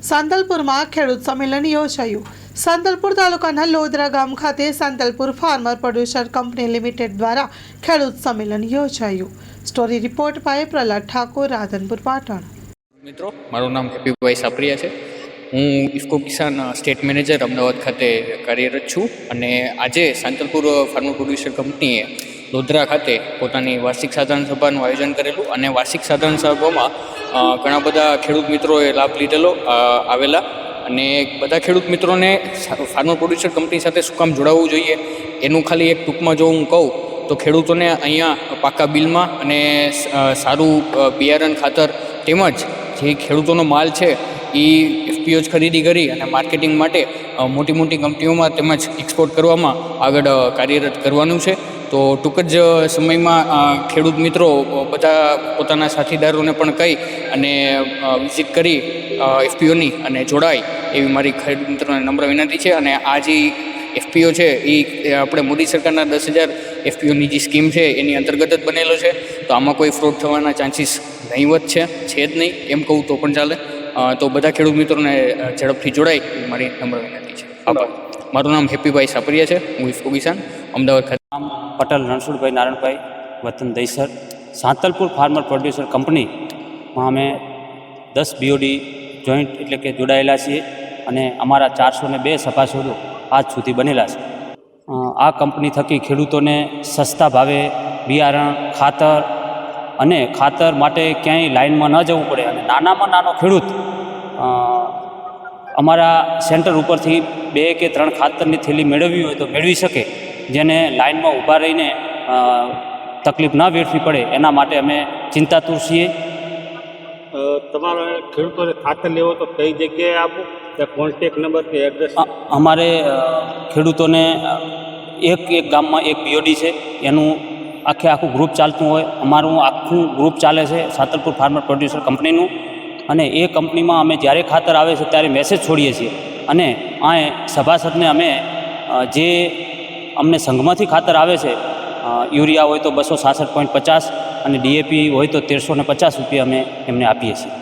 સાંતલપુરમાં ખેડૂત સંમેલન યોજાયું। સાંતલપુર તાલુકાના લોદરા ગામ ખાતે Santalpur farmer producer company limited દ્વારા ખેડૂત સંમેલન યોજાયું। Story report by Prahlad Thakor, Radhanpur, Patan. મિત્રો, મારું નામ હેપીભાઈ સાપરિયા છે। હું ઇફકો કિસાન સ્ટેટ મેનેજર અમદાવાદ ખાતે કાર્યરત છું અને આજે સાંતલપુર ફાર્મર પ્રોડ્યુસર કંપનીએ લોધરા ખાતે પોતાની વાર્ષિક સાધારણ સભાનું આયોજન કરેલું અને વાર્ષિક સાધારણ સભામાં ઘણા બધા ખેડૂત મિત્રોએ લાભ લીધેલો આવેલા અને બધા ખેડૂત મિત્રોને ફાર્મર પ્રોડ્યુસર કંપની સાથે શું કામ જોડાવવું જોઈએ એનું ખાલી એક ટૂંકમાં જો હું કહું તો ખેડૂતોને અહીંયા પાકા બિલમાં અને સારું બિયારણ ખાતર તેમજ જે ખેડૂતોનો માલ છે એ એફપીઓ જ ખરીદી કરી અને માર્કેટિંગ માટે મોટી મોટી કંપનીઓમાં તેમજ એક્સપોર્ટ કરવામાં આગળ કાર્યરત કરવાનું છે। તો ટૂંક જ સમયમાં ખેડૂત મિત્રો બધા પોતાના સાથીદારોને પણ કહી અને વિઝિટ કરી એફપીઓની અને જોડાય એવી મારી ખેડૂત મિત્રોને નમ્ર વિનંતી છે। અને આ જે એફપીઓ છે એ આપણે મોદી સરકારના 10,000 એફપીઓની જે સ્કીમ છે એની અંતર્ગત જ બનેલો છે। તો આમાં કોઈ ફ્રોડ થવાના ચાન્સીસ નહીવત છે જ નહીં એમ કહું તો પણ ચાલે। તો બધા ખેડૂત મિત્રોને ઝડપથી જોડાય એ મારી નમ્ર વિનંતી છે। આભાર। મારું નામ હેપીભાઈ સાપરિયા છે। હું ઇફકો કિસાન અમદાવાદ ખાતે। નામ પટેલ રણછોડભાઈ નારાયણભાઈ, વતન દહીસર। સાંતલપુર ફાર્મર પ્રોડ્યુસર કંપનીમાં અમે 10 બીઓડી જોઈન્ટ એટલે કે જોડાયેલા છીએ અને અમારા 402 સભાસદો આજ સુધી બનેલા છે। આ કંપની થકી ખેડૂતોને સસ્તા ભાવે બિયારણ, ખાતર માટે ક્યાંય લાઇનમાં ન જવું પડે અને નાનામાં નાનો ખેડૂત અમારા સેન્ટર ઉપરથી 2 કે 3 ખાતરની થેલી મેળવવી હોય તો મેળવી શકે, જેને લાઇનમાં ઊભા રહીને તકલીફ ન વેઠવી પડે એના માટે અમે ચિંતાતુર છીએ। તમારે ખેડૂતોને ખાતર લેવો તો કઈ જગ્યાએ આપો, ત્યાં કોન્ટેક નંબર કે એડ્રેસ? અમારે ખેડૂતોને એક ગામમાં એક બીઓડી છે, એનું આખું ગ્રુપ ચાલતું હોય। અમારું આખું ગ્રુપ ચાલે છે સાંતલપુર ફાર્મર પ્રોડ્યુસર કંપનીનું અને એ કંપનીમાં અમે જ્યારે ખાતર આવે છે ત્યારે મેસેજ છોડીએ છીએ અને આ સભાસદને અમે જે અમને સંઘમાંથી ખાતર આવે છે, યુરિયા હોય તો 266.50 અને ડીએપી હોય તો 1350 રૂપિયા અમે એમને આપીએ છીએ।